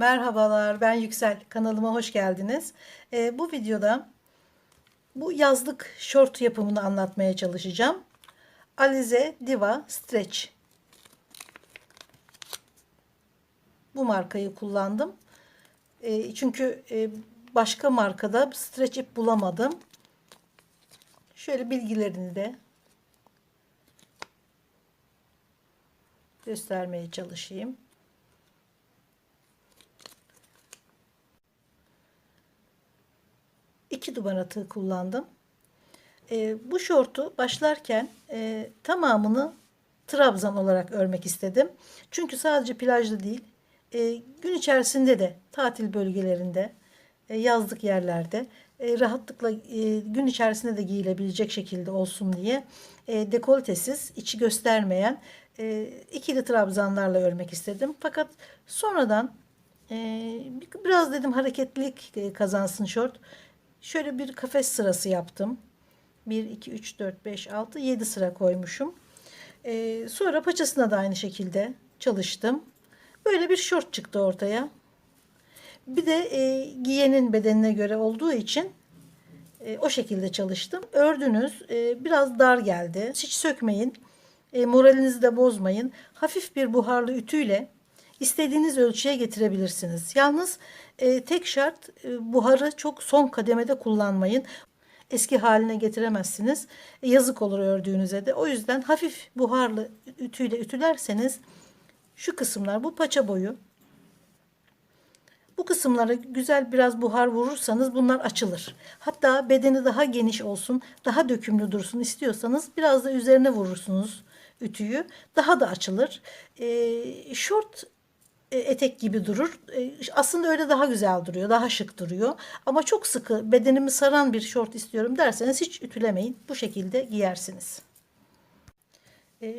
Merhabalar, ben Yüksel. Kanalıma hoş geldiniz. Bu videoda bu yazlık şort yapımını anlatmaya çalışacağım. Alize Diva Stretch. Bu markayı kullandım. Çünkü başka markada stretch ip bulamadım. Şöyle bilgilerini de göstermeye çalışayım. İki numara tığ kullandım. Bu şortu başlarken tamamını trabzan olarak örmek istedim. Çünkü sadece plajda değil, gün içerisinde de tatil bölgelerinde, yazlık yerlerde rahatlıkla gün içerisinde de giyilebilecek şekilde olsun diye dekoltesiz, içi göstermeyen ikili trabzanlarla örmek istedim. Fakat sonradan biraz dedim hareketlilik kazansın şort. Şöyle bir kafes sırası yaptım. 1, 2, 3, 4, 5, 6, 7 sıra koymuşum. Sonra paçasına da aynı şekilde çalıştım. Böyle bir şort çıktı ortaya. Bir de giyenin bedenine göre olduğu için o şekilde çalıştım. Ördünüz biraz dar geldi. Hiç sökmeyin. Moralinizi de bozmayın. Hafif bir buharlı ütüyle istediğiniz ölçüye getirebilirsiniz. Yalnız tek şart buharı çok son kademede kullanmayın. Eski haline getiremezsiniz. Yazık olur ördüğünüze de. O yüzden hafif buharlı ütüyle ütülerseniz şu kısımlar, bu paça boyu, bu kısımlara güzel biraz buhar vurursanız bunlar açılır. Hatta bedeni daha geniş olsun, daha dökümlü dursun istiyorsanız biraz da üzerine vurursunuz ütüyü. Daha da açılır. Şort etek gibi durur. Aslında öyle daha güzel duruyor, daha şık duruyor. Ama çok sıkı bedenimi saran bir şort istiyorum derseniz hiç ütülemeyin. Bu şekilde giyersiniz.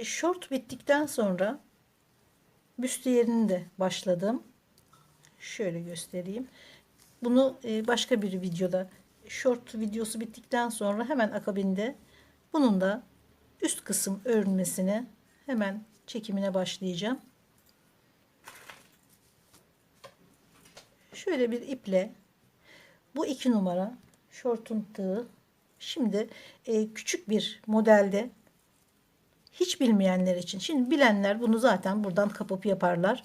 Şort bittikten sonra büstiyerini de başladım. Şöyle göstereyim. Bunu başka bir videoda, şort videosu bittikten sonra hemen akabinde bunun da üst kısım örülmesine hemen çekimine başlayacağım. Şöyle bir iple bu 2 numara şortun tığı. Şimdi küçük bir modelde hiç bilmeyenler için, şimdi bilenler bunu zaten buradan kapıp yaparlar.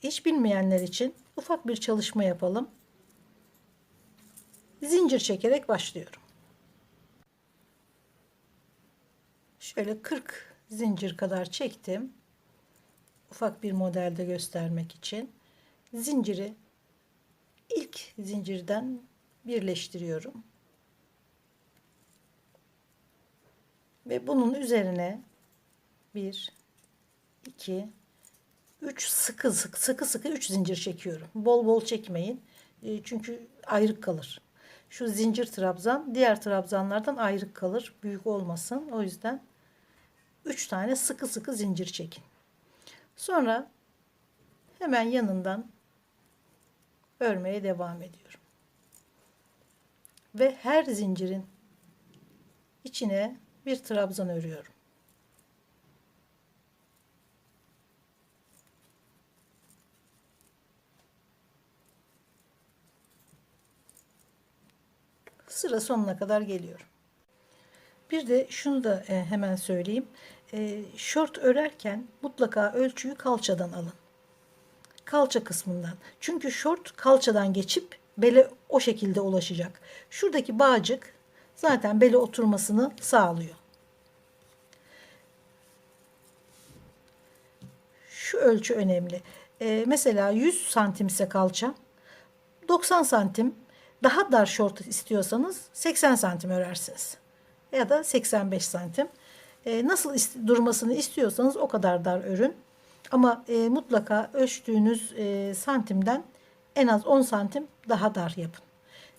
Hiç bilmeyenler için ufak bir çalışma yapalım. Zincir çekerek başlıyorum. Şöyle 40 zincir kadar çektim. Ufak bir modelde göstermek için. Zinciri ilk zincirden birleştiriyorum. Ve bunun üzerine 1, 2, 3 sıkı 3 zincir çekiyorum. Bol bol çekmeyin. Çünkü ayrık kalır. Şu zincir trabzan diğer trabzanlardan ayrık kalır. Büyük olmasın. O yüzden 3 tane sıkı zincir çekin. Sonra hemen yanından örmeye devam ediyorum. Ve her zincirin içine bir trabzan örüyorum. Sıra sonuna kadar geliyorum. Bir de şunu da hemen söyleyeyim. Şort örerken mutlaka ölçüyü kalçadan alın. Kalça kısmından. Çünkü şort kalçadan geçip bele o şekilde ulaşacak. Şuradaki bağcık zaten bele oturmasını sağlıyor. Şu ölçü önemli. Mesela 100 santimse kalça, 90 santim, daha dar şort istiyorsanız 80 santim örersiniz. Ya da 85 santim. Nasıl durmasını istiyorsanız o kadar dar örün. Ama mutlaka ölçtüğünüz santimden en az 10 santim daha dar yapın.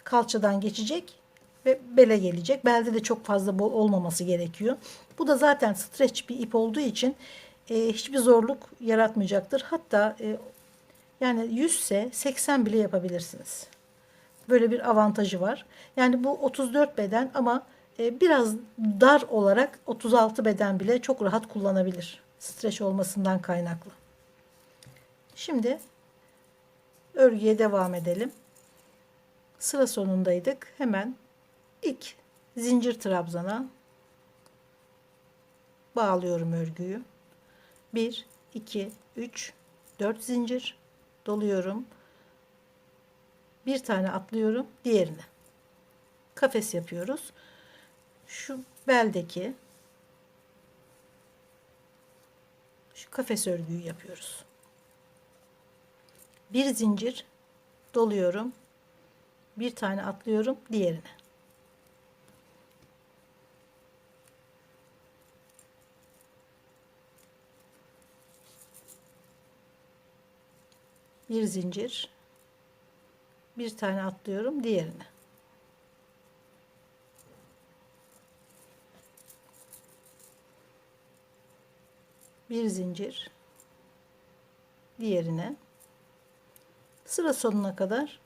Kalçadan geçecek ve bele gelecek. Belde de çok fazla bol olmaması gerekiyor. Bu da zaten stretch bir ip olduğu için hiçbir zorluk yaratmayacaktır. Hatta yani 100 ise 80 bile yapabilirsiniz. Böyle bir avantajı var. Yani bu 34 beden ama biraz dar olarak 36 beden bile çok rahat kullanabilir. Streç olmasından kaynaklı. Şimdi Örgüye devam edelim. Sıra sonundaydık. Hemen ilk zincir trabzana bağlıyorum örgüyü. 1, 2, 3, 4 zincir doluyorum. Bir tane atlıyorum diğerine. Kafes yapıyoruz. Şu beldeki şu kafes örgüyü yapıyoruz. Bir zincir doluyorum. Bir tane atlıyorum diğerine. Bir zincir, bir tane atlıyorum diğerine. Bir zincir, diğerine. Sıra sonuna kadar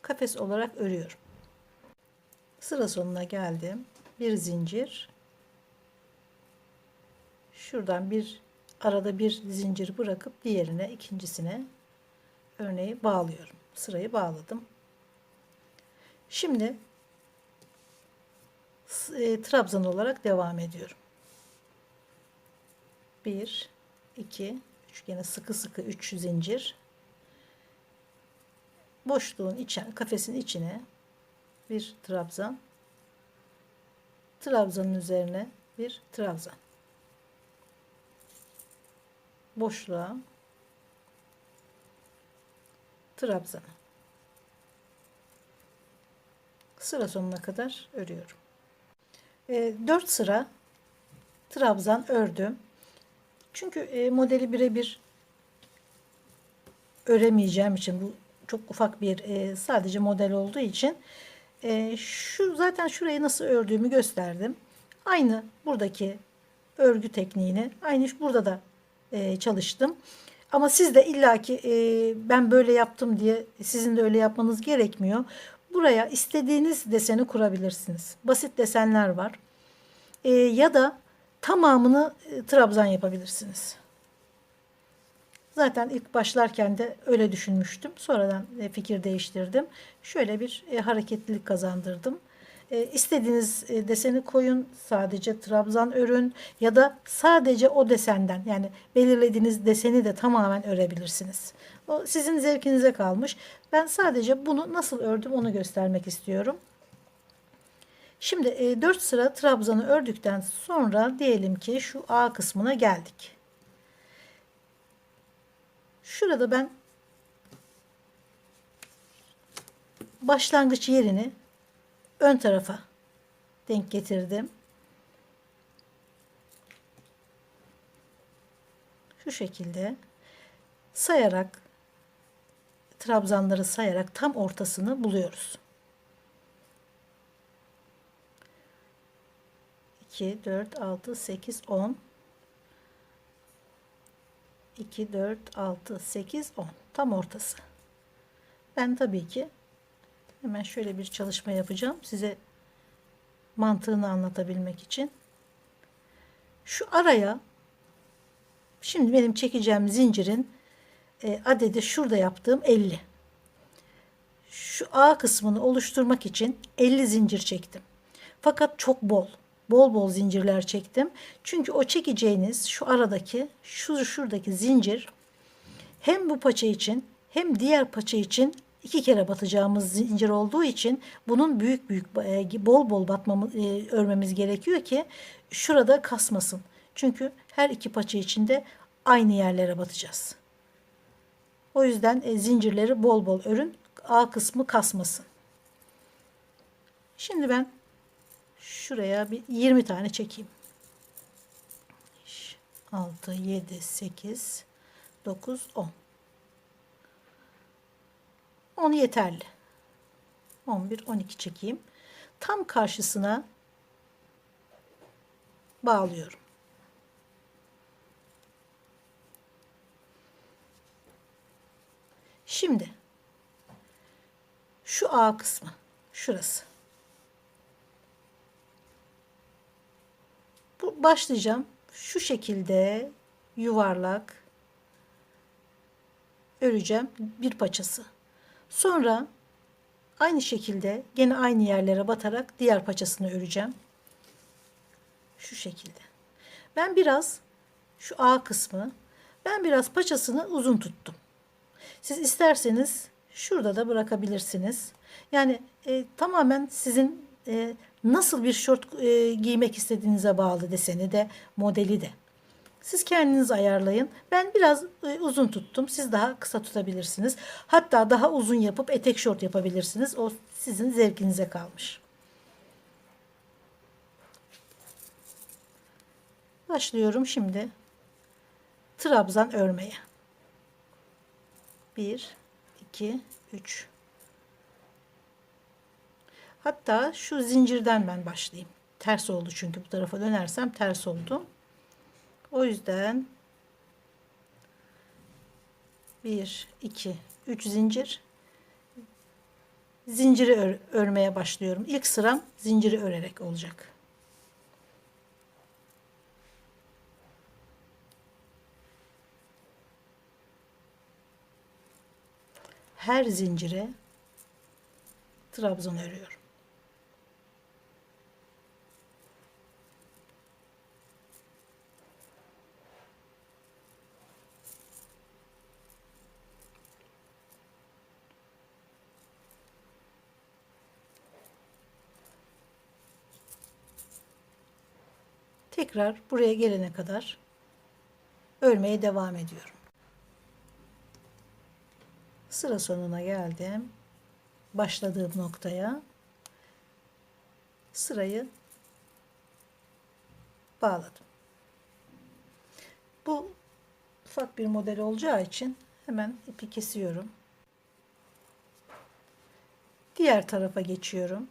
kafes olarak örüyorum. Sıra sonuna geldim. Bir zincir. Şuradan arada bir zincir bırakıp diğerine, ikincisine örneği bağlıyorum. Sırayı bağladım. Şimdi trabzan olarak devam ediyorum. 1, 2, 3, gene sıkı sıkı 3 zincir. Boşluğun kafesin içine bir trabzan. Trabzanın üzerine bir trabzan. Boşluğa trabzan. Sıra sonuna kadar örüyorum. 4 sıra trabzan ördüm. Çünkü modeli birebir öremeyeceğim için, bu çok ufak bir sadece model olduğu için zaten şurayı nasıl ördüğümü gösterdim. Aynı buradaki örgü tekniğini aynı burada da çalıştım. Ama siz de illaki ben böyle yaptım diye sizin de öyle yapmanız gerekmiyor. Buraya istediğiniz deseni kurabilirsiniz. Basit desenler var. Ya da tamamını trabzan yapabilirsiniz. Zaten ilk başlarken de öyle düşünmüştüm. Sonradan fikir değiştirdim. Şöyle bir hareketlilik kazandırdım. İstediğiniz deseni koyun, sadece trabzan örün ya da sadece o desenden, yani belirlediğiniz deseni de tamamen örebilirsiniz. O sizin zevkinize kalmış. Ben sadece bunu nasıl ördüm onu göstermek istiyorum. Şimdi 4 sıra trabzanı ördükten sonra diyelim ki şu A kısmına geldik. Şurada ben başlangıç yerini ön tarafa denk getirdim. Şu şekilde sayarak, trabzanları sayarak tam ortasını buluyoruz. 2, 4, 6, 8, 10. 2, 4, 6, 8, 10. Tam ortası. Ben tabii ki hemen şöyle bir çalışma yapacağım. Size mantığını anlatabilmek için. Şu araya, şimdi benim çekeceğim zincirin adedi şurada yaptığım 50. Şu A kısmını oluşturmak için 50 zincir çektim. Fakat çok bol bol zincirler çektim. Çünkü o çekeceğiniz şu aradaki şuradaki zincir hem bu paça için hem diğer paça için 2 kere batacağımız zincir olduğu için bunun büyük bol örmemiz gerekiyor ki şurada kasmasın. Çünkü her iki paça için de aynı yerlere batacağız. O yüzden zincirleri bol örün, A kısmı kasmasın. Şimdi ben şuraya bir 20 tane çekeyim. 5, 6, 7, 8, 9, 10. 10 yeterli. 11, 12 çekeyim. Tam karşısına bağlıyorum. Şimdi şu A kısmı, şurası. Bu başlayacağım. Şu şekilde yuvarlak öreceğim bir paçası. Sonra aynı şekilde gene aynı yerlere batarak diğer paçasını öreceğim. Şu şekilde. Ben biraz şu A kısmı, ben biraz paçasını uzun tuttum. Siz isterseniz şurada da bırakabilirsiniz. Yani tamamen sizin nasıl bir şort giymek istediğinize bağlı, deseni de modeli de. Siz kendiniz ayarlayın. Ben biraz uzun tuttum. Siz daha kısa tutabilirsiniz. Hatta daha uzun yapıp etek şort yapabilirsiniz. O sizin zevkinize kalmış. Başlıyorum şimdi trabzan örmeye. 1, 2, 3. Hatta şu zincirden ben başlayayım. Ters oldu çünkü bu tarafa dönersem ters oldu. O yüzden 1, 2, 3 zincir. Zinciri örmeye başlıyorum. İlk sıram zinciri örerek olacak. Her zincire trabzan örüyorum. Tekrar buraya gelene kadar örmeye devam ediyorum. Sıra sonuna geldim. Başladığım noktaya sırayı bağladım. Bu ufak bir model olacağı için hemen ipi kesiyorum. Diğer tarafa geçiyorum.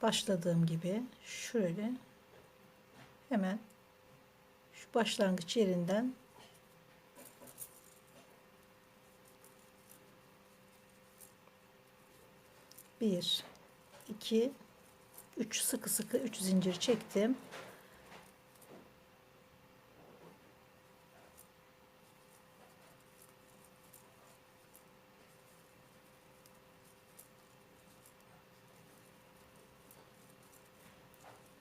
Başladığım gibi şöyle hemen şu başlangıç yerinden bir, iki, üç, sıkı sıkı 3 zincir çektim.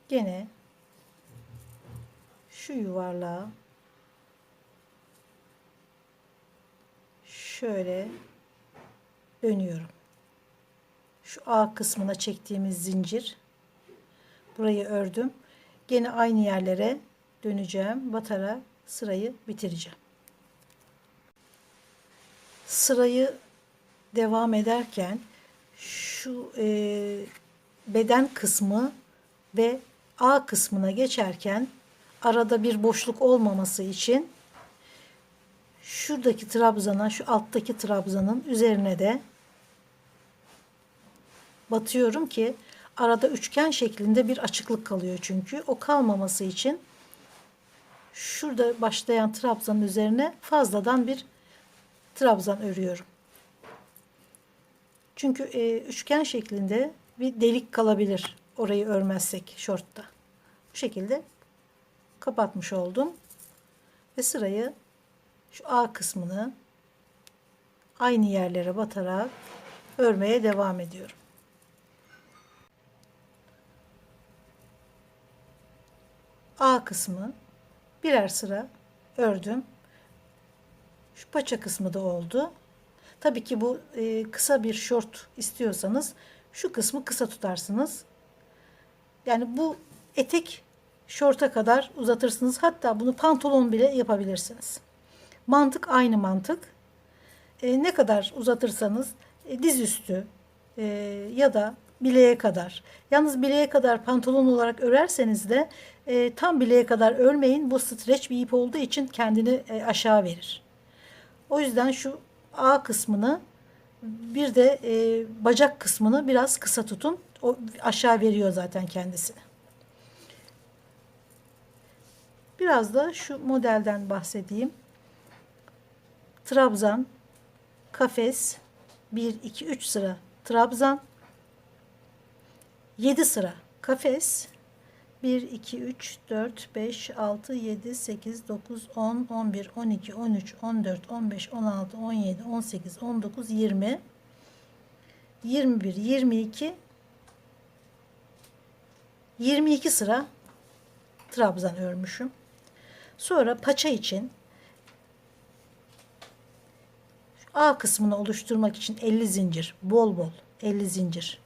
Gene şu yuvarlağa şöyle dönüyorum. Şu A kısmına çektiğimiz zincir, burayı ördüm. Gene aynı yerlere döneceğim. Batarak sırayı bitireceğim. Sırayı devam ederken şu beden kısmı ve A kısmına geçerken arada bir boşluk olmaması için şuradaki trabzana, şu alttaki trabzanın üzerine de batıyorum ki arada üçgen şeklinde bir açıklık kalıyor çünkü. O kalmaması için şurada başlayan trabzanın üzerine fazladan bir trabzan örüyorum. Çünkü üçgen şeklinde bir delik kalabilir orayı örmezsek şortta. Bu şekilde kapatmış oldum. Ve sırayı şu A kısmını aynı yerlere batarak örmeye devam ediyorum. A kısmı birer sıra ördüm. Şu paça kısmı da oldu. Tabii ki bu kısa bir şort istiyorsanız şu kısmı kısa tutarsınız. Yani bu etek şorta kadar uzatırsınız. Hatta bunu pantolon bile yapabilirsiniz. Mantık aynı mantık. Ne kadar uzatırsanız dizüstü ya da bileğe kadar. Yalnız bileğe kadar pantolon olarak örerseniz de tam bileğe kadar örmeyin. Bu streç bir ip olduğu için kendini aşağı verir. O yüzden şu A kısmını bir de bacak kısmını biraz kısa tutun. O aşağı veriyor zaten kendisini. Biraz da şu modelden bahsedeyim. Trabzan, kafes, 1, 2, 3 sıra trabzan, 7 sıra kafes, 1, 2, 3, 4, 5, 6, 7, 8, 9, 10, 11, 12, 13, 14, 15, 16, 17, 18, 19, 20, 21, 22, 22 sıra trabzan örmüşüm. Sonra paça için A kısmını oluşturmak için 50 zincir, bol bol 50 zincir,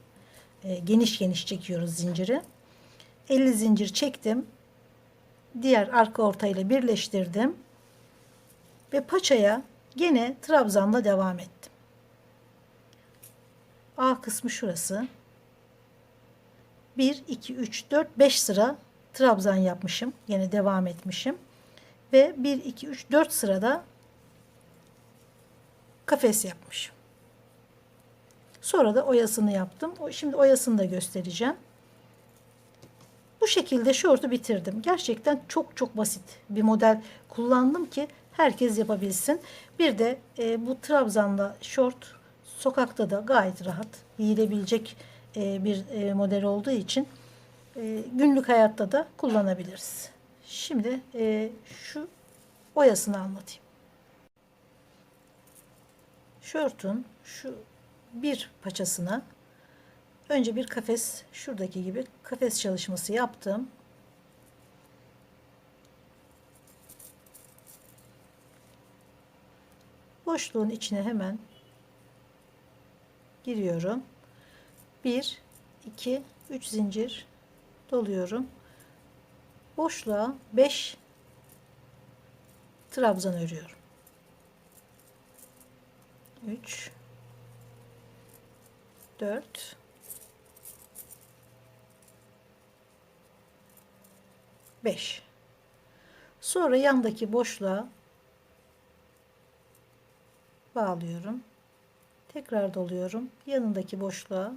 geniş geniş çekiyoruz zinciri. 50 zincir çektim. Diğer arka ortayla birleştirdim. Ve paçaya gene trabzanla devam ettim. A kısmı şurası. 1, 2, 3, 4, 5 sıra trabzan yapmışım. Yine devam etmişim. Ve 1, 2, 3, 4 sırada kafes yapmışım. Sonra da oyasını yaptım. Şimdi oyasını da göstereceğim. Bu şekilde şortu bitirdim. Gerçekten çok çok basit bir model kullandım ki herkes yapabilsin. Bir de bu trabzanla şort sokakta da gayet rahat giyilebilecek bir model olduğu için günlük hayatta da kullanabiliriz. Şimdi şu oyasını anlatayım. Şortun şu bir paçasına önce bir kafes, şuradaki gibi kafes çalışması yaptım. Boşluğun içine hemen giriyorum. 1, 2, 3 zincir doluyorum. Boşluğa 5 trabzan örüyorum. 3, 4, 5. Sonra yandaki boşluğa bağlıyorum. Tekrar doluyorum. Yanındaki boşluğa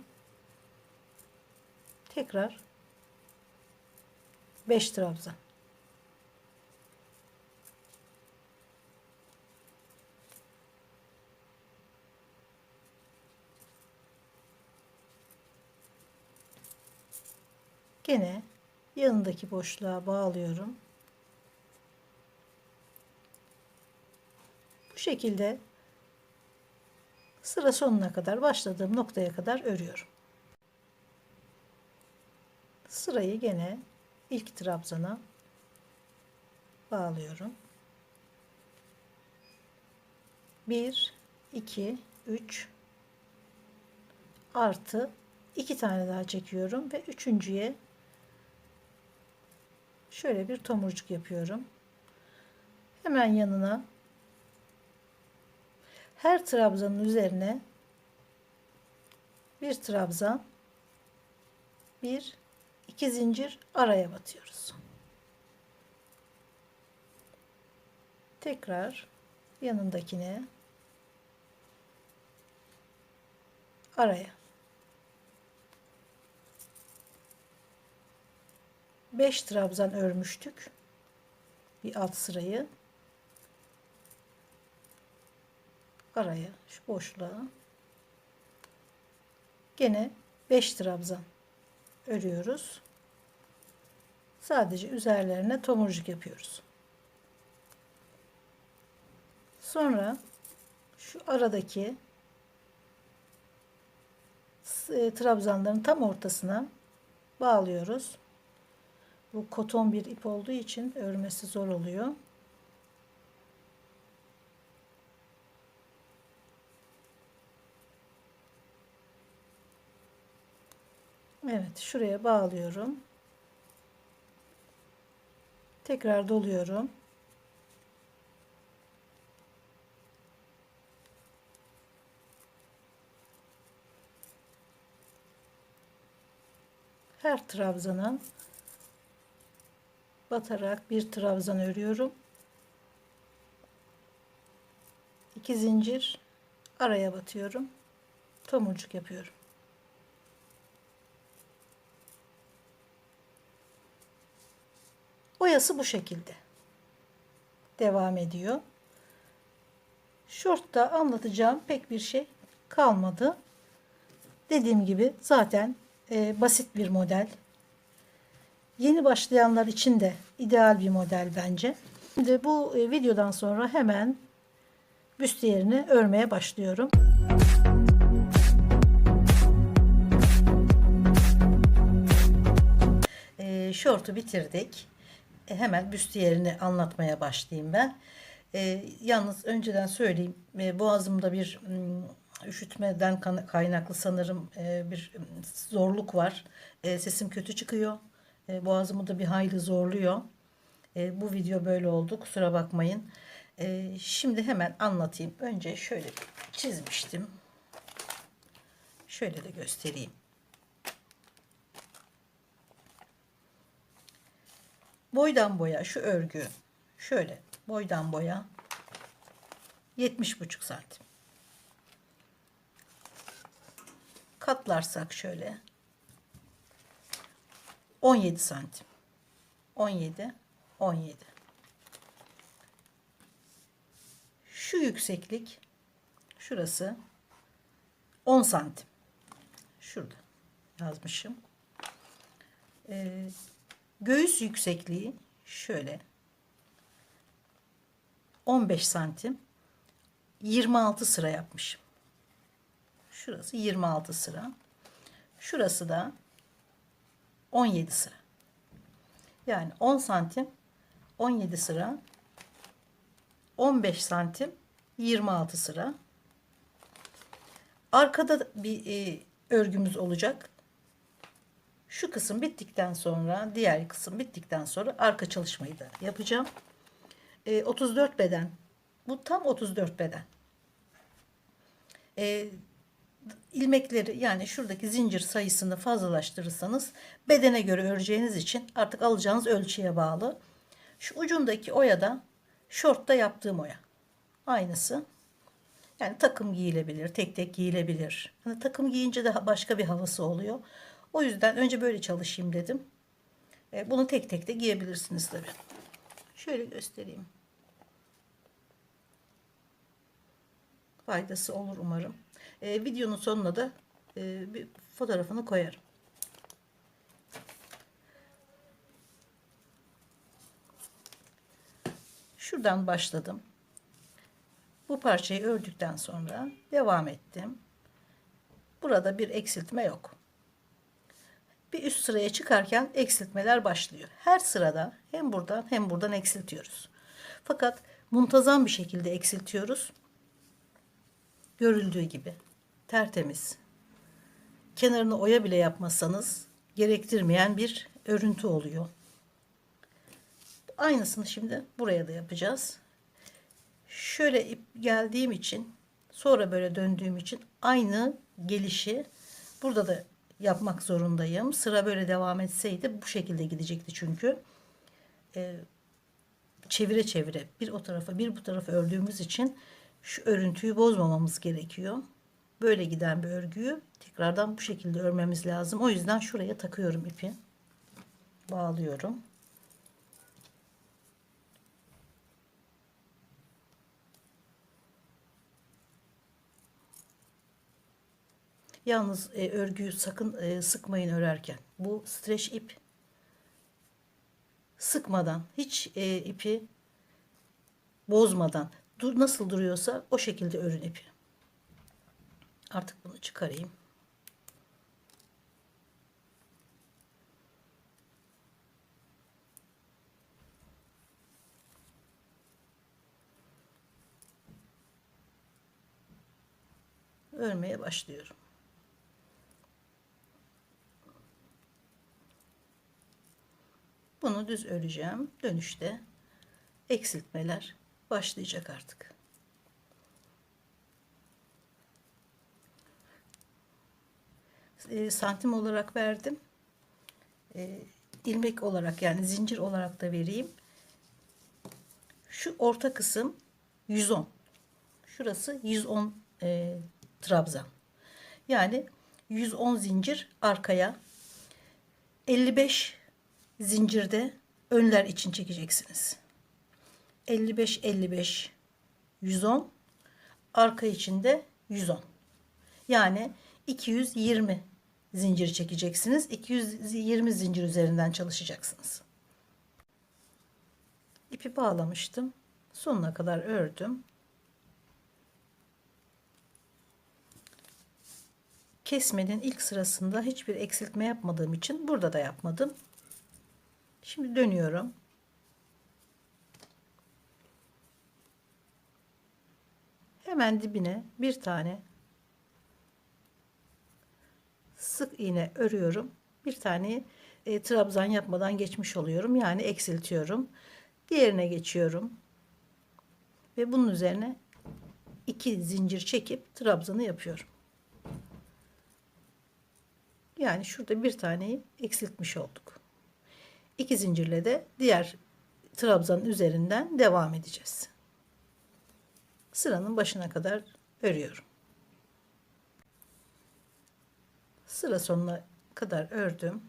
tekrar 5 trabzan. Gene yanındaki boşluğa bağlıyorum. Bu şekilde sıra sonuna kadar, başladığım noktaya kadar örüyorum. Sırayı gene ilk trabzana bağlıyorum. 1, 2, 3 artı 2 tane daha çekiyorum ve üçüncüye şöyle bir tomurcuk yapıyorum. Hemen yanına her trabzanın üzerine bir trabzan, bir, iki zincir araya batıyoruz. Tekrar yanındakine araya. 5 trabzan örmüştük. Bir alt sırayı araya, şu boşluğa gene 5 trabzan örüyoruz. Sadece üzerlerine tomurcuk yapıyoruz. Sonra şu aradaki trabzanların tam ortasına bağlıyoruz. Bu koton bir ip olduğu için örmesi zor oluyor. Evet, şuraya bağlıyorum. Tekrar doluyorum. Her trabzana batarak bir trabzan örüyorum. 2 zincir araya batıyorum. Tomurcuk yapıyorum. Oyası bu şekilde devam ediyor. Şortta anlatacağım pek bir şey kalmadı. Dediğim gibi zaten basit bir model. Yeni başlayanlar için de ideal bir model bence. Şimdi bu videodan sonra hemen büstiyerini örmeye başlıyorum. Şortu bitirdik. Hemen büstiyerini anlatmaya başlayayım ben. Yalnız önceden söyleyeyim, boğazımda bir üşütmeden kaynaklı sanırım bir zorluk var. Sesim kötü çıkıyor. Boğazımı da bir hayli zorluyor. Bu video böyle oldu. Kusura bakmayın. Şimdi hemen anlatayım. Önce şöyle çizmiştim. Şöyle de göstereyim. Boydan boya şu örgü şöyle boydan boya 70,5 santim. Katlarsak şöyle 17 santim. 17. Şu yükseklik şurası 10 santim. Şurada yazmışım. Göğüs yüksekliği şöyle 15 santim. 26 sıra yapmışım. Şurası 26 sıra. Şurası da 17 sıra. Yani 10 santim 17 sıra, 15 santim 26 sıra. Arkada bir örgümüz olacak. Şu kısım bittikten sonra, diğer kısım bittikten sonra arka çalışmayı da yapacağım. 34 beden. Bu tam 34 beden. İlmekleri, yani şuradaki zincir sayısını fazlalaştırırsanız bedene göre öreceğiniz için artık alacağınız ölçüye bağlı. Şu ucundaki oya da şortta yaptığım oya. Aynısı. Yani takım giyilebilir, tek tek giyilebilir. Hani takım giyince de başka bir havası oluyor. O yüzden önce böyle çalışayım dedim. Bunu tek tek de giyebilirsiniz tabii. Şöyle göstereyim. Faydası olur umarım. Videonun sonuna da bir fotoğrafını koyarım. Şuradan başladım. Bu parçayı ördükten sonra devam ettim. Burada bir eksiltme yok. Bir üst sıraya çıkarken eksiltmeler başlıyor. Her sırada hem buradan hem buradan eksiltiyoruz. Fakat muntazam bir şekilde eksiltiyoruz. Görüldüğü gibi tertemiz. Kenarını oya bile yapmasanız gerektirmeyen bir örüntü oluyor. Aynısını şimdi buraya da yapacağız. Şöyle ip geldiğim için, sonra böyle döndüğüm için aynı gelişi burada da yapmak zorundayım. Sıra böyle devam etseydi bu şekilde gidecekti çünkü. Çevire çevire bir o tarafa bir bu tarafa ördüğümüz için şu örüntüyü bozmamamız gerekiyor. Böyle giden bir örgüyü tekrardan bu şekilde örmemiz lazım. O yüzden şuraya takıyorum ipi. Bağlıyorum. Yalnız örgüyü sakın sıkmayın örerken. Bu streç ip. Sıkmadan, hiç ipi bozmadan nasıl duruyorsa o şekilde örün ipi. Artık bunu çıkarayım. Örmeye başlıyorum. Bunu düz öreceğim. Dönüşte eksiltmeler başlayacak artık. Santim olarak verdim. İlmek olarak, yani zincir olarak da vereyim. Şu orta kısım 110. Şurası 110 trabzan. Yani 110 zincir arkaya, 55 zincirde önler için çekeceksiniz. 55 55 110, arka içinde 110. Yani 220 zincir çekeceksiniz. 220 zincir üzerinden çalışacaksınız. İpi bağlamıştım. Sonuna kadar ördüm. Kesmenin ilk sırasında hiçbir eksiltme yapmadığım için burada da yapmadım. Şimdi dönüyorum. Hemen dibine bir tane sık iğne örüyorum. Bir tane trabzan yapmadan geçmiş oluyorum. Yani eksiltiyorum. Diğerine geçiyorum. Ve bunun üzerine 2 zincir çekip trabzanı yapıyorum. Yani şurada bir taneyi eksiltmiş olduk. 2 zincirle de diğer trabzanın üzerinden devam edeceğiz. Sıranın başına kadar örüyorum. Sıra sonuna kadar ördüm.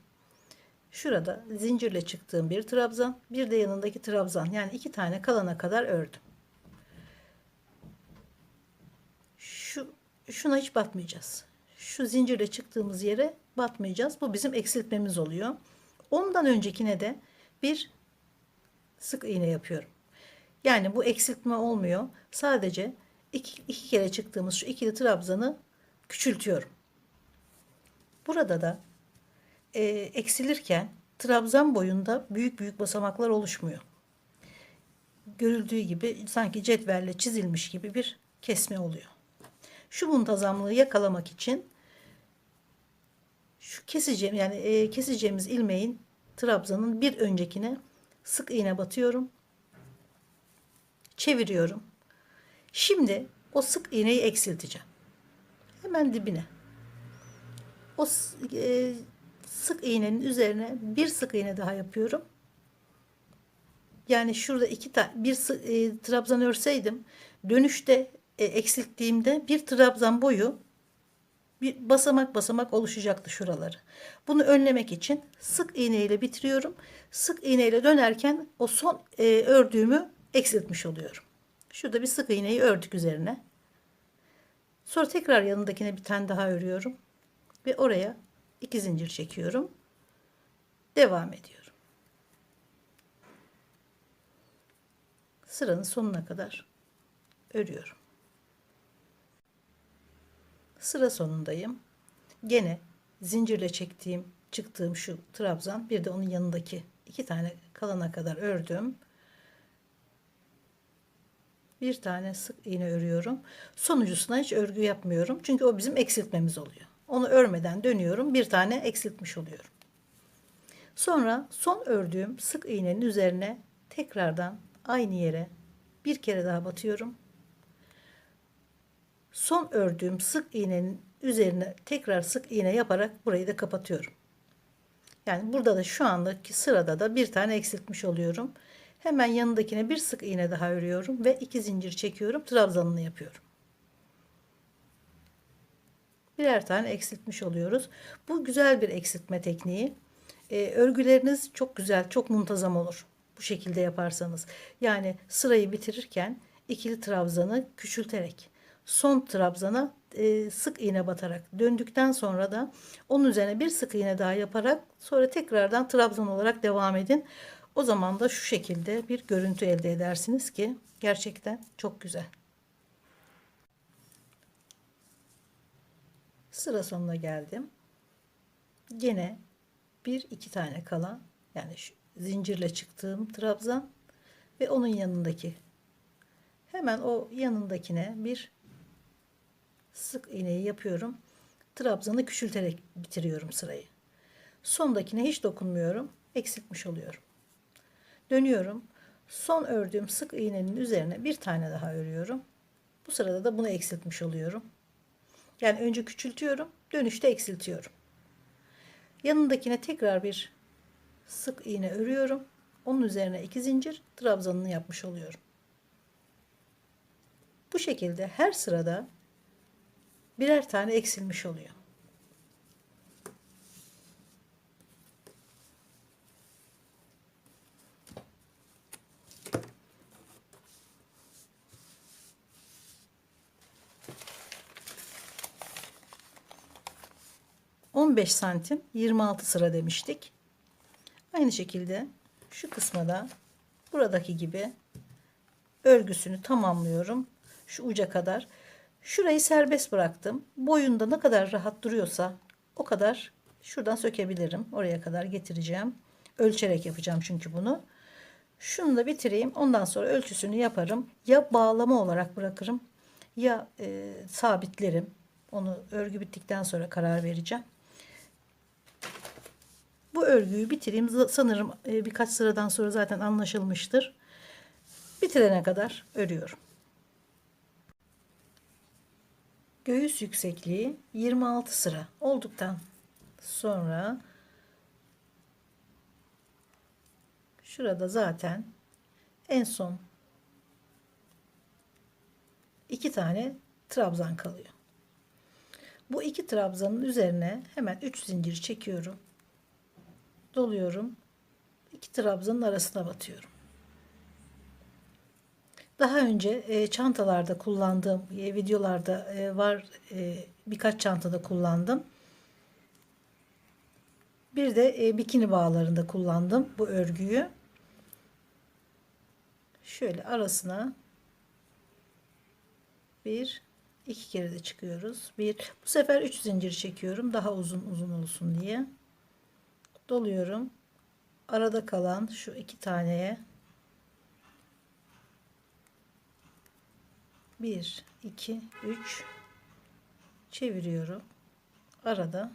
Şurada zincirle çıktığım bir trabzan, bir de yanındaki trabzan, yani 2 tane kalana kadar ördüm. Şuna hiç batmayacağız. Şu zincirle çıktığımız yere batmayacağız. Bu bizim eksiltmemiz oluyor. Ondan öncekine de bir sık iğne yapıyorum. Yani bu eksiltme olmuyor. Sadece iki kere çıktığımız şu ikili trabzanı küçültüyorum. Burada da eksilirken trabzan boyunda büyük büyük basamaklar oluşmuyor. Görüldüğü gibi sanki cetvelle çizilmiş gibi bir kesme oluyor. Şu muntazamlığı yakalamak için şu keseceğim, yani keseceğimiz ilmeğin trabzanın bir öncekine sık iğne batıyorum. Çeviriyorum. Şimdi o sık iğneyi eksilteceğim. Hemen dibine. O sık iğnenin üzerine bir sık iğne daha yapıyorum. Yani şurada bir trabzan örseydim, dönüşte eksilttiğimde bir trabzan boyu bir basamak basamak oluşacaktı şuraları. Bunu önlemek için sık iğne ile bitiriyorum. Sık iğne ile dönerken o son ördüğümü eksiltmiş oluyorum. Şurada bir sık iğneyi ördük üzerine. Sonra tekrar yanındakine bir tane daha örüyorum ve oraya 2 zincir çekiyorum. Devam ediyorum. Sıranın sonuna kadar örüyorum. Sıra sonundayım. Gene zincirle çıktığım şu trabzan, bir de onun yanındaki 2 tane kalana kadar ördüm. Bir tane sık iğne örüyorum. Sonuncusuna hiç örgü yapmıyorum. Çünkü o bizim eksiltmemiz oluyor. Onu örmeden dönüyorum. Bir tane eksiltmiş oluyorum. Sonra son ördüğüm sık iğnenin üzerine tekrardan aynı yere bir kere daha batıyorum. Son ördüğüm sık iğnenin üzerine tekrar sık iğne yaparak burayı da kapatıyorum. Yani burada da şu andaki sırada da bir tane eksiltmiş oluyorum. Hemen yanındakine bir sık iğne daha örüyorum ve 2 zincir çekiyorum. Trabzanını yapıyorum. Birer tane eksiltmiş oluyoruz. Bu güzel bir eksiltme tekniği. Örgüleriniz çok güzel, çok muntazam olur. Bu şekilde yaparsanız. Yani sırayı bitirirken ikili trabzanı küçülterek, son trabzana sık iğne batarak döndükten sonra da onun üzerine bir sık iğne daha yaparak sonra tekrardan trabzan olarak devam edin. O zaman da şu şekilde bir görüntü elde edersiniz ki gerçekten çok güzel. Sıra sonuna geldim. Gene bir iki tane kalan, yani şu zincirle çıktığım trabzan ve onun yanındaki, hemen o yanındakine bir sık iğneyi yapıyorum. Trabzanı küçülterek bitiriyorum sırayı. Sondakine hiç dokunmuyorum. Eksiltmiş oluyorum. Dönüyorum. Son ördüğüm sık iğnenin üzerine bir tane daha örüyorum. Bu sırada da bunu eksiltmiş oluyorum. Yani önce küçültüyorum, dönüşte eksiltiyorum. Yanındakine tekrar bir sık iğne örüyorum. Onun üzerine 2 zincir, trabzanını yapmış oluyorum. Bu şekilde her sırada birer tane eksilmiş oluyor. 15 santim 26 sıra demiştik. Aynı şekilde şu kısma da buradaki gibi örgüsünü tamamlıyorum. Şu uca kadar. Şurayı serbest bıraktım. Boyunda ne kadar rahat duruyorsa o kadar şuradan sökebilirim. Oraya kadar getireceğim. Ölçerek yapacağım çünkü bunu. Şunu da bitireyim. Ondan sonra ölçüsünü yaparım. Ya bağlama olarak bırakırım ya sabitlerim. Onu örgü bittikten sonra karar vereceğim. Bu örgüyü bitireyim. Sanırım birkaç sıradan sonra zaten anlaşılmıştır. Bitirene kadar örüyorum. Göğüs yüksekliği 26 sıra olduktan sonra şurada zaten en son 2 tane trabzan kalıyor. Bu 2 trabzanın üzerine hemen 3 zincir çekiyorum. Doluyorum. 2 trabzanın arasına batıyorum. Daha önce çantalarda kullandığım videolarda var, birkaç çantada kullandım. Bir de bikini bağlarında kullandım bu örgüyü. Şöyle arasına bir iki kere de çıkıyoruz. Bu sefer 3 zincir çekiyorum daha uzun olsun diye. Doluyorum. Arada kalan şu 2 taneye 1 2 3 çeviriyorum. Arada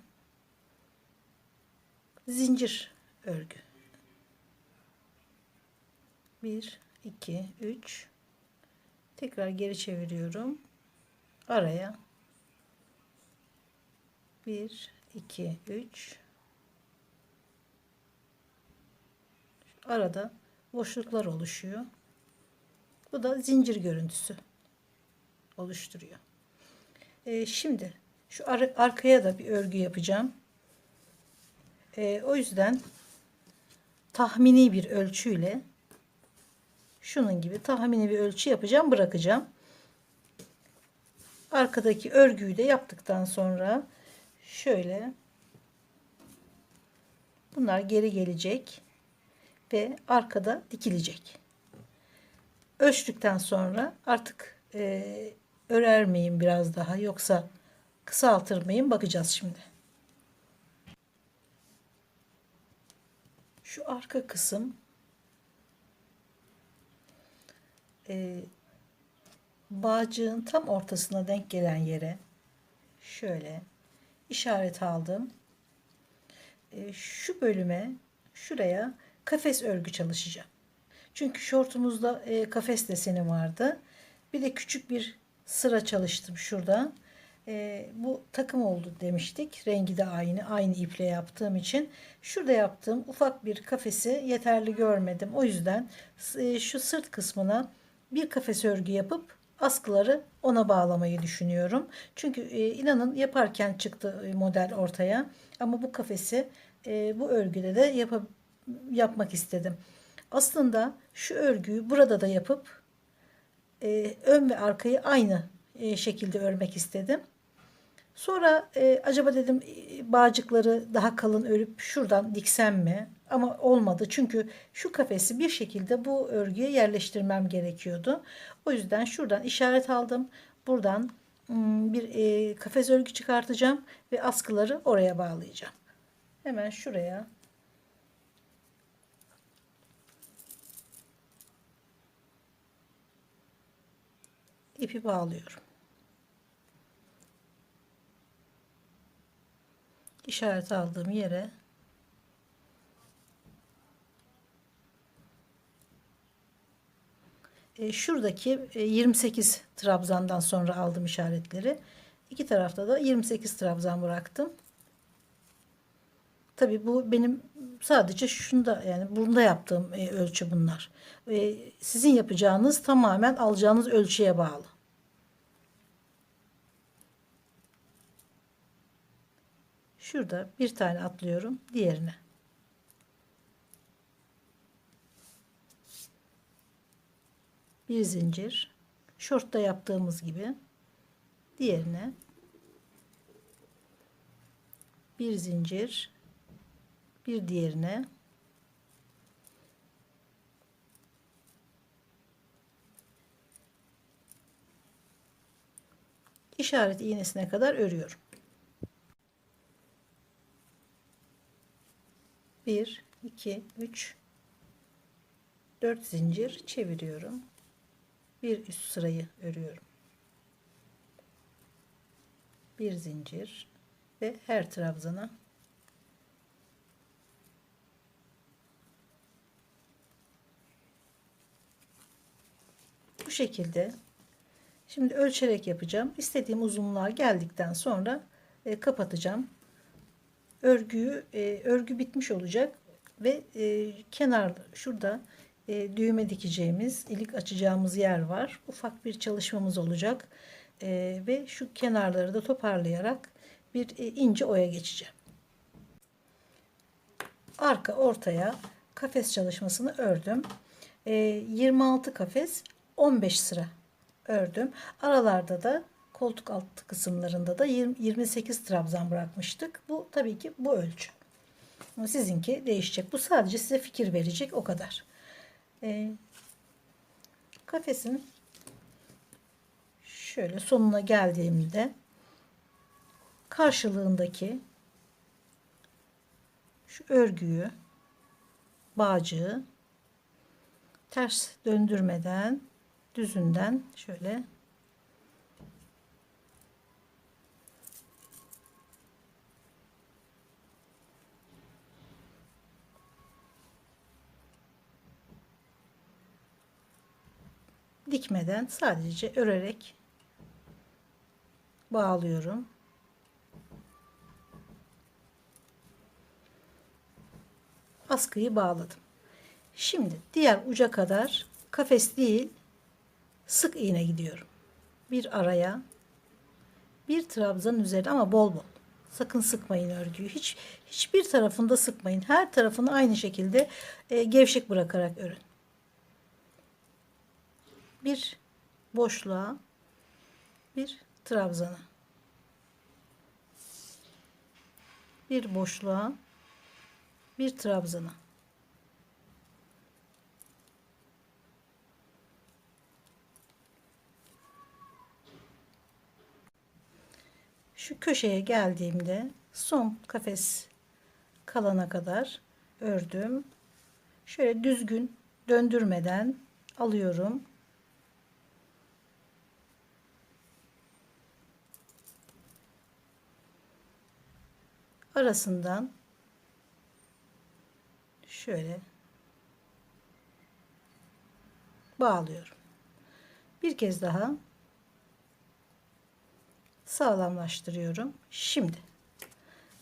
zincir örgü. 1 2 3 tekrar geri çeviriyorum. Araya 1 2 3 arada boşluklar oluşuyor. Bu da zincir görüntüsü oluşturuyor. Şimdi şu arkaya da bir örgü yapacağım. O yüzden tahmini bir ölçüyle şunun gibi tahmini bir ölçü yapacağım, bırakacağım. Arkadaki örgüyü de yaptıktan sonra şöyle bunlar geri gelecek ve arkada dikilecek. Ölçtükten sonra artık örer miyim biraz daha yoksa kısaltır mıyım bakacağız şimdi. Şu arka kısım bağcığın tam ortasına denk gelen yere şöyle işaret aldım. Şu bölüme şuraya kafes örgü çalışacağım. Çünkü şortumuzda kafes deseni vardı. Bir de küçük bir sıra çalıştım şurada. Bu takım oldu demiştik. Rengi de aynı iple yaptığım için. Şurada yaptığım ufak bir kafesi yeterli görmedim. O yüzden şu sırt kısmına bir kafes örgü yapıp askıları ona bağlamayı düşünüyorum. Çünkü inanın yaparken çıktı model ortaya. Ama bu kafesi bu örgüde de yapmak istedim. Aslında şu örgüyü burada da yapıp ön ve arkayı aynı şekilde örmek istedim. Sonra acaba dedim bağcıkları daha kalın örüp şuradan diksem mi? Ama olmadı çünkü şu kafesi bir şekilde bu örgüye yerleştirmem gerekiyordu. O yüzden şuradan işaret aldım. Buradan bir kafes örgü çıkartacağım ve askıları oraya bağlayacağım. Hemen şuraya ipi bağlıyorum. İşaret aldığım yere şuradaki 28 trabzandan sonra aldım işaretleri. İki tarafta da 28 trabzan bıraktım. Tabii bu benim sadece şunda yani bunda yaptığım ölçü bunlar. Sizin yapacağınız tamamen alacağınız ölçüye bağlı. Şurada bir tane atlıyorum diğerine. Bir zincir. Şortta yaptığımız gibi diğerine bir zincir, bir diğerine, işaret iğnesine kadar örüyorum. 1 2 3 4 zincir çeviriyorum. Bir üst sırayı örüyorum. Bir zincir ve her trabzana bu şekilde. Şimdi ölçerek yapacağım. İstediğim uzunluğa geldikten sonra kapatacağım. Örgü bitmiş olacak ve kenar şurada düğme dikeceğimiz, ilik açacağımız yer var. Ufak bir çalışmamız olacak ve şu kenarları da toparlayarak bir ince oya geçeceğim. Arka ortaya kafes çalışmasını ördüm. 26 kafes, 15 sıra ördüm. Aralarda da koltuk altı kısımlarında da 28 trabzan bırakmıştık. Bu tabii ki bu ölçü. Sizinki değişecek. Bu sadece size fikir verecek, o kadar. Kafesin şöyle sonuna geldiğimde karşılığındaki şu örgüyü, bağcığı ters döndürmeden düzünden şöyle dikmeden sadece örerek bağlıyorum. Askıyı bağladım. Şimdi diğer uca kadar kafes değil, sık iğne gidiyorum. Bir araya, bir trabzanın üzerine ama bol bol. Sakın sıkmayın örgüyü. Hiçbir tarafında sıkmayın. Her tarafını aynı şekilde gevşek bırakarak örün. Bir boşluğa, bir trabzana. Bir boşluğa, bir trabzana. Şu köşeye geldiğimde son kafes kalana kadar ördüm. Şöyle düzgün döndürmeden alıyorum. Arasından şöyle bağlıyorum. Bir kez daha sağlamlaştırıyorum. Şimdi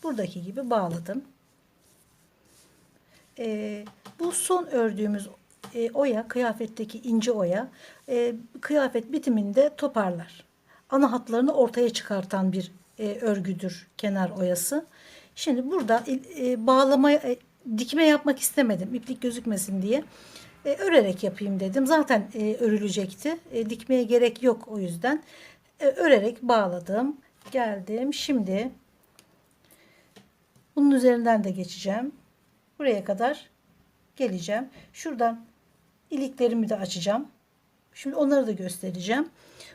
buradaki gibi bağladım. Bu son ördüğümüz oya, kıyafetteki ince oya, kıyafet bitiminde toparlar. Ana hatlarını ortaya çıkartan bir örgüdür kenar oyası. Şimdi burada dikme yapmak istemedim, iplik gözükmesin diye. Örerek yapayım dedim. Zaten örülecekti. Dikmeye gerek yok, o yüzden. Örerek bağladım. Geldim. Şimdi bunun üzerinden de geçeceğim. Buraya kadar geleceğim. Şuradan iliklerimi de açacağım. Şimdi onları da göstereceğim.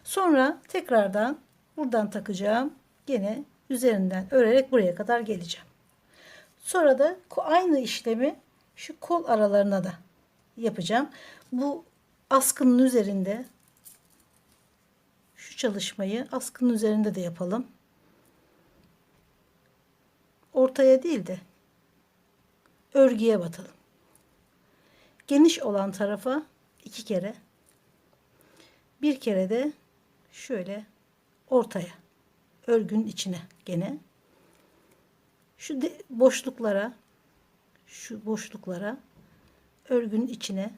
Sonra tekrardan buradan takacağım. Gene üzerinden örerek buraya kadar geleceğim. Sonra da aynı işlemi şu kol aralarına da yapacağım. Bu askının üzerinde, şu çalışmayı askının üzerinde de yapalım. Ortaya değil de örgüye batalım. Geniş olan tarafa 2 kere, bir kere de şöyle ortaya, örgünün içine, gene şu boşluklara, şu boşluklara, örgünün içine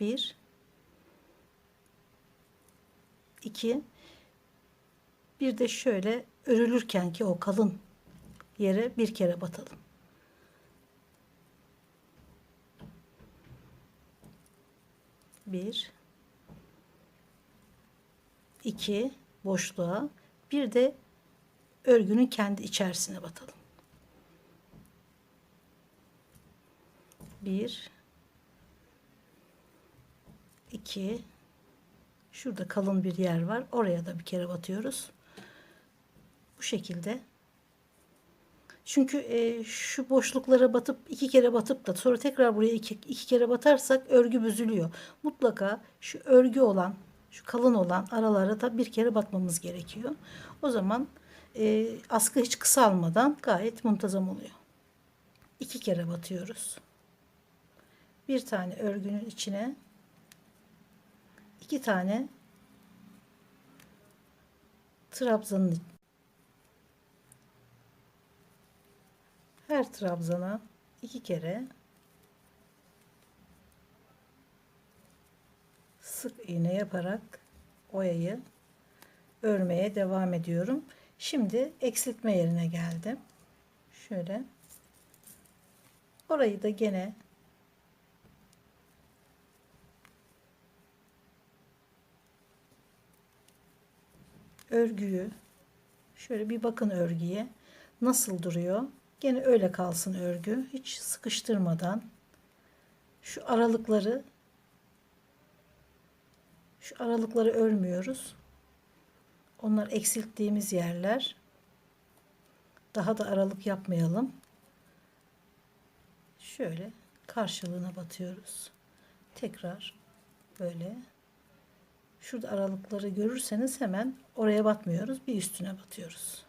1 2, bir de şöyle örülürken ki o kalın yere bir kere batalım. Bir, iki, boşluğa, bir de örgünün kendi içerisine batalım. 1 2 şurada kalın bir yer var. Oraya da bir kere batıyoruz. Bu şekilde. Çünkü şu boşluklara batıp 2 kere batıp da sonra tekrar buraya iki kere batarsak örgü büzülüyor. Mutlaka şu örgü olan, şu kalın olan aralara da bir kere batmamız gerekiyor. O zaman askı hiç kısalmadan gayet muntazam oluyor. 2 kere batıyoruz. Bir tane örgünün içine 2 tane trabzanın, her trabzana 2 kere sık iğne yaparak oyayı örmeye devam ediyorum. Şimdi eksiltme yerine geldim. Şöyle. Orayı da gene örgüyü şöyle bir bakın örgüye nasıl duruyor. Gene öyle kalsın örgü. Hiç sıkıştırmadan şu aralıkları örmüyoruz. Onlar eksilttiğimiz yerler. Daha da aralık yapmayalım. Şöyle karşılığına batıyoruz. Tekrar böyle. Şurada aralıkları görürseniz hemen oraya batmıyoruz. Bir üstüne batıyoruz.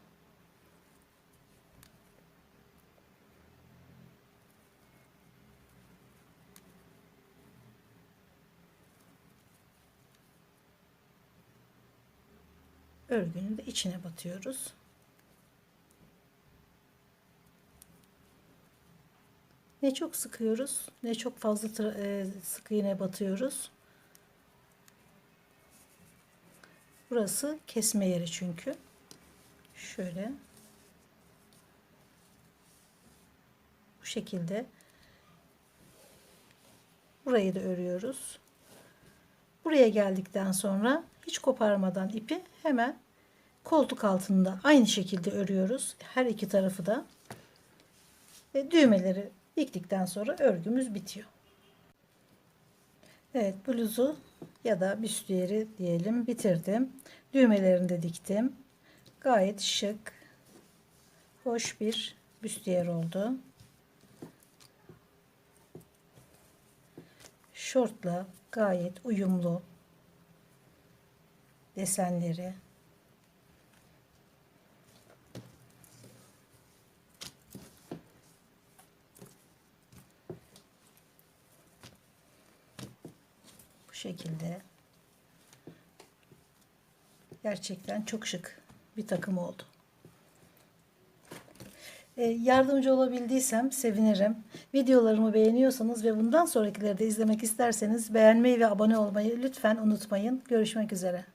Örgünün de içine batıyoruz. Ne çok sıkıyoruz, ne çok fazla sık iğne batıyoruz. Burası kesme yeri çünkü. Şöyle. Bu şekilde. Burayı da örüyoruz. Buraya geldikten sonra hiç koparmadan ipi hemen koltuk altında aynı şekilde örüyoruz. Her iki tarafı da. Ve düğmeleri diktikten sonra örgümüz bitiyor. Evet, bluzu ya da büstiyeri diyelim bitirdim. Düğmelerini de diktim. Gayet şık, hoş bir büstiyer oldu. Şortla gayet uyumlu desenleri. Bu şekilde. Gerçekten çok şık bir takım oldu. Yardımcı olabildiysem sevinirim. Videolarımı beğeniyorsanız ve bundan sonrakileri de izlemek isterseniz beğenmeyi ve abone olmayı lütfen unutmayın. Görüşmek üzere.